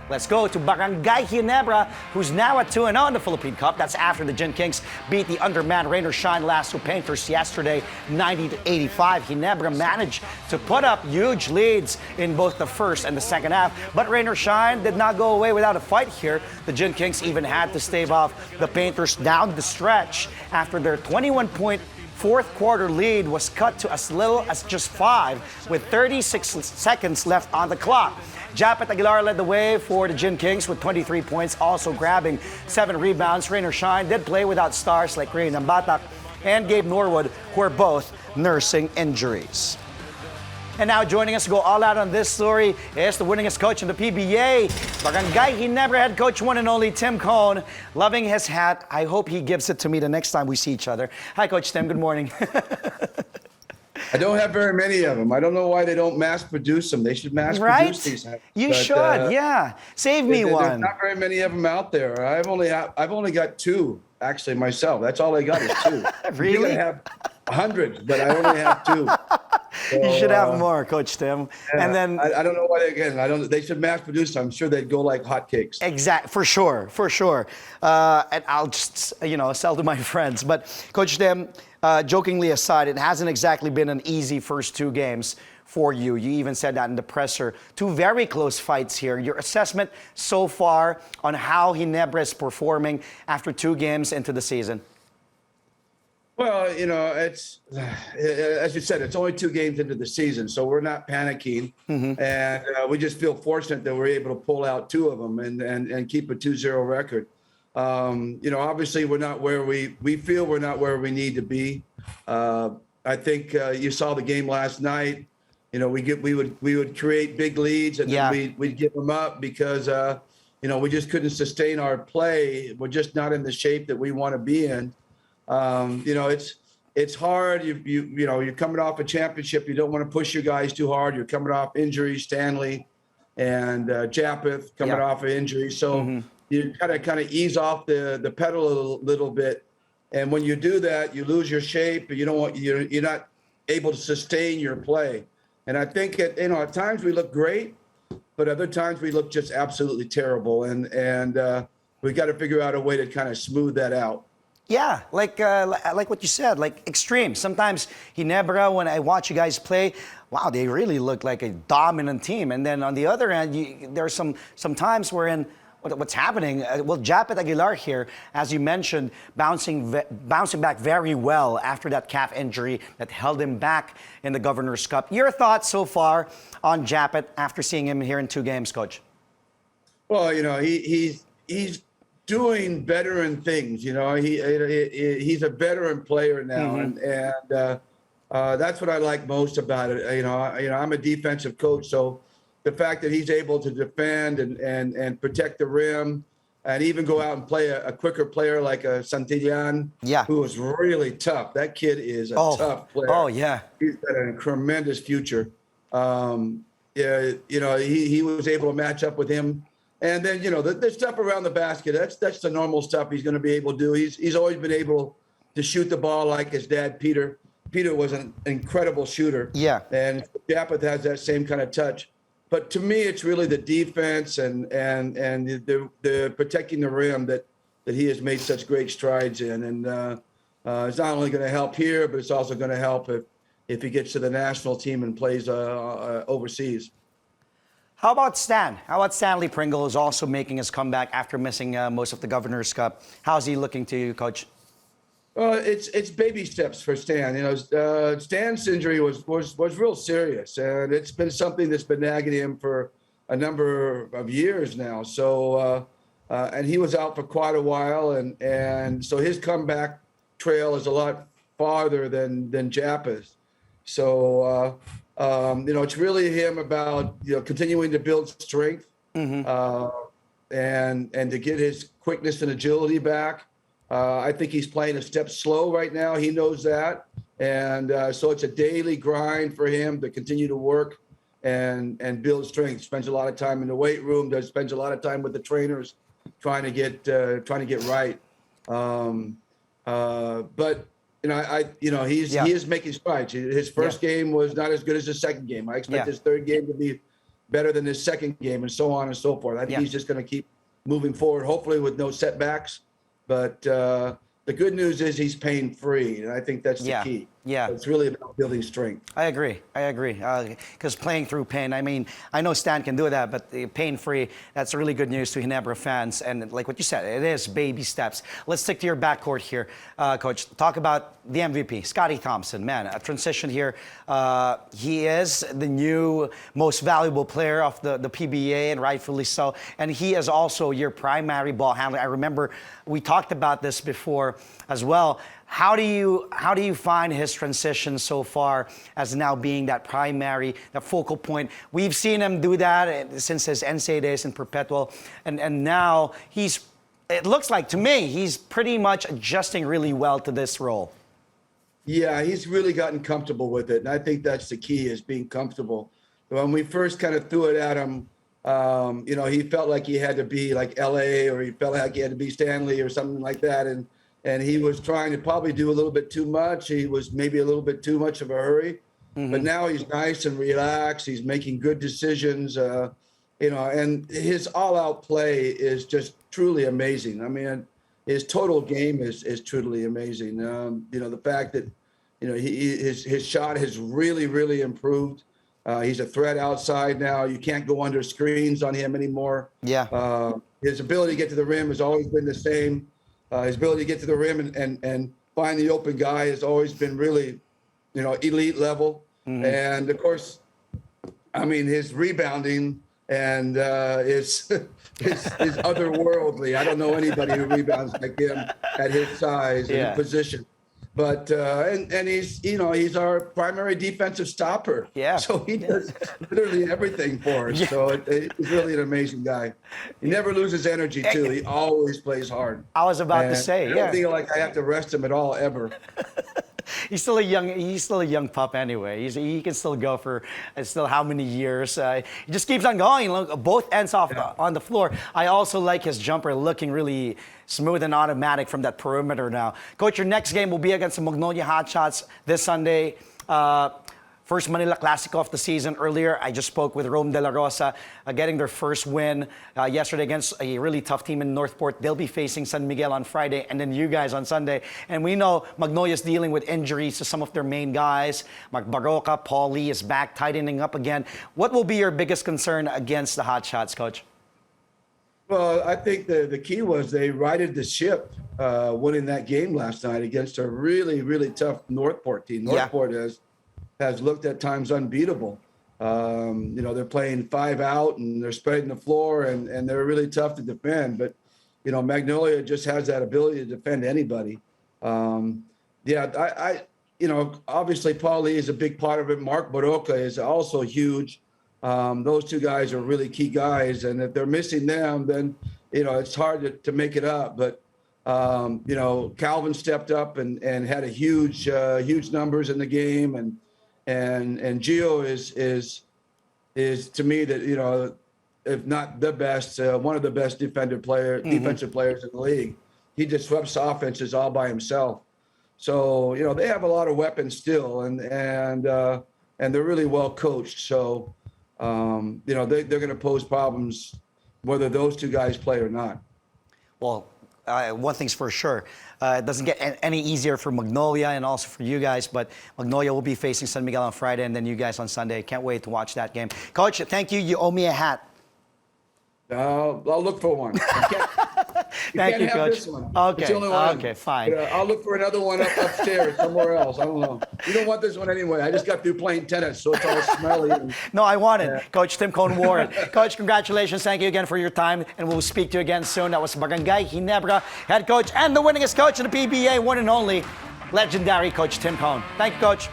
Let's go to Barangay Ginebra, who's now at 2-0 in the Philippine Cup. That's after the Gin Kings beat the undermanned Shine Elasto Painters yesterday, 90-85. Ginebra managed to put up huge leads in both the first and the second half, but Shine did not go away without a fight here. The Gin Kings even had to stave off the Painters down the stretch after their 21-point fourth quarter lead was cut to as little as just 5 with 36 seconds left on the clock. Japeth Aguilar led the way for the Gin Kings with 23 points, also grabbing 7 rebounds. Shine did play without stars like Nambatac and Gabe Norwood, who are both nursing injuries. And now joining us to go all out on this story is the winningest coach in the PBA, Barangay Ginebra head coach, one and only Tim Cone. Loving his hat. I hope he gives it to me the next time we see each other. Hi, Coach Tim. Good morning. I don't have very many of them. I don't know why they don't mass produce them. They should mass produce these. You should, yeah. Save me one. There's not very many of them out there. I've only got 2 actually myself. That's all I got is 2. Really? I have hundreds, but I only have 2. So, you should have more, Coach Tim. Yeah, and then I don't know why. Again, I don't. They should mass produce. I'm sure they'd go like hotcakes. Exact, for sure. And I'll just sell to my friends. But Coach Tim, jokingly aside, it hasn't exactly been an easy first 2 games for you. You even said that in the presser. 2 very close fights here. Your assessment so far on how Ginebra is performing after 2 games into the season? Well, it's as you said, it's only 2 games into the season, so we're not panicking, and we just feel fortunate that we're able to pull out 2 of them and keep a 2-0 record. Obviously we're not where we feel we're not where we need to be. I think you saw the game last night. We would create big leads and then we'd give them up because we just couldn't sustain our play. We're just not in the shape that we want to be in. It's hard. You're coming off a championship. You don't want to push your guys too hard. You're coming off injuries, Stanley and Japeth coming off of injuries. So you kind of ease off the pedal a little bit. And when you do that, you lose your shape. You're not able to sustain your play. And I think at times we look great, but other times we look just absolutely terrible. And we got to figure out a way to kind of smooth that out. Yeah, like what you said, like extreme. Sometimes Ginebra, when I watch you guys play, wow, they really look like a dominant team. And then on the other end, there are some times wherein what's happening. Japeth Aguilar here, as you mentioned, bouncing back very well after that calf injury that held him back in the Governor's Cup. Your thoughts so far on Japeth after seeing him here in 2 games, Coach? Well, he's doing veteran things. He's a veteran player now, and that's what I like most about it. I'm a defensive coach, so the fact that he's able to defend and protect the rim, and even go out and play a quicker player like a Santillan, who is really tough. That kid is a tough player. Oh yeah, he's got a tremendous future. He was able to match up with him. And then, the stuff around the basket, that's the normal stuff he's going to be able to do. He's always been able to shoot the ball like his dad, Peter. Peter was an incredible shooter. Yeah. And Japeth has that same kind of touch. But to me, it's really the defense and the protecting the rim that he has made such great strides in. And it's not only going to help here, but it's also going to help if he gets to the national team and plays overseas. How about Stan? How about Stanley Pringle is also making his comeback after missing most of the Governor's Cup? How's he looking to you, Coach? Well, it's baby steps for Stan. Stan's injury was real serious, and it's been something that's been nagging him for a number of years now. So, and he was out for quite a while, and so his comeback trail is a lot farther than Japeth. So. It's really him about continuing to build strength and to get his quickness and agility back. I think he's playing a step slow right now. He knows that, and so it's a daily grind for him to continue to work and build strength. Spends a lot of time in the weight room. Spends a lot of time with the trainers, trying to get right. But. He is making strides. His first game was not as good as his second game. I expect his third game to be better than his second game, and so on and so forth. I think he's just going to keep moving forward, hopefully with no setbacks. But the good news is he's pain-free, and I think that's the key. Yeah. It's really about building strength. I agree. Because playing through pain, I mean, I know Stan can do that, but pain-free, that's really good news to Ginebra fans. And like what you said, it is baby steps. Let's stick to your backcourt here, Coach. Talk about the MVP, Scotty Thompson. Man, a transition here. He is the new most valuable player of the PBA, and rightfully so. And he is also your primary ball handler. I remember we talked about this before as well. How do you find his transition so far as now being that primary, that focal point? We've seen him do that since his NCAA days in Perpetual, and now it looks like to me, he's pretty much adjusting really well to this role. Yeah, he's really gotten comfortable with it, and I think that's the key, is being comfortable. When we first kind of threw it at him, he felt like he had to be like LA, or he felt like he had to be Stanley or something like that, and he was trying to probably do a little bit too much. He was maybe a little bit too much of a hurry. But now he's nice and relaxed. He's making good decisions, and his all-out play is just truly amazing. I mean, his total game is truly amazing. The fact that, his shot has really, really improved. He's a threat outside now. You can't go under screens on him anymore. Yeah. His ability to get to the rim has always been the same. His ability to get to the rim and find the open guy has always been really, elite level. And of course, I mean, his rebounding and is otherworldly. I don't know anybody who rebounds like him at his size and position. But and he's our primary defensive stopper. Yeah. So he does literally everything for us. Yeah. So he's really an amazing guy. He never loses energy too. He always plays hard. I was about to say, I don't feel like I have to rest him at all ever. He's still a young pup anyway. He can still go for still how many years? He just keeps on going. Look, both ends off on the floor. I also like his jumper looking really smooth and automatic from that perimeter now. Coach, your next game will be against the Magnolia Hotshots this Sunday. First Manila Classic of the season. Earlier, I just spoke with Rome De La Rosa, getting their first win yesterday against a really tough team in Northport. They'll be facing San Miguel on Friday, and then you guys on Sunday. And we know Magnolia's dealing with injuries to some of their main guys. Mark Baroka, Paul Lee is back, tightening up again. What will be your biggest concern against the Hotshots, Coach? Well, I think the key was they righted the ship, winning that game last night against a really, really tough Northport team. Northport has looked at times unbeatable. They're playing 5 out and they're spreading the floor and they're really tough to defend. But, Magnolia just has that ability to defend anybody. Obviously Paul Lee is a big part of it. Mark Baroka is also huge. Those two guys are really key guys. And if they're missing them, then, it's hard to make it up. But, Calvin stepped up and had a huge numbers in the game. And Gio is to me that, if not the best, one of the best defensive players in the league. He disrupts offenses all by himself. So, they have a lot of weapons still and they're really well coached. So, they're going to pose problems whether those two guys play or not. Well, one thing's for sure. It doesn't get any easier for Magnolia and also for you guys, but Magnolia will be facing San Miguel on Friday and then you guys on Sunday. Can't wait to watch that game. Coach, thank you. You owe me a hat. I'll look for one. Thank you, Coach. This one. Okay. It's the only one. Okay, fine. But, I'll look for another one upstairs somewhere else. I don't know. You don't want this one anyway. I just got through playing tennis, so it's all smelly. No, I want it. Coach Tim Cone wore it. Coach, congratulations. Thank you again for your time, and we'll speak to you again soon. That was Barangay Ginebra head coach and the winningest coach in the PBA, one and only, legendary Coach Tim Cone. Thank you, Coach.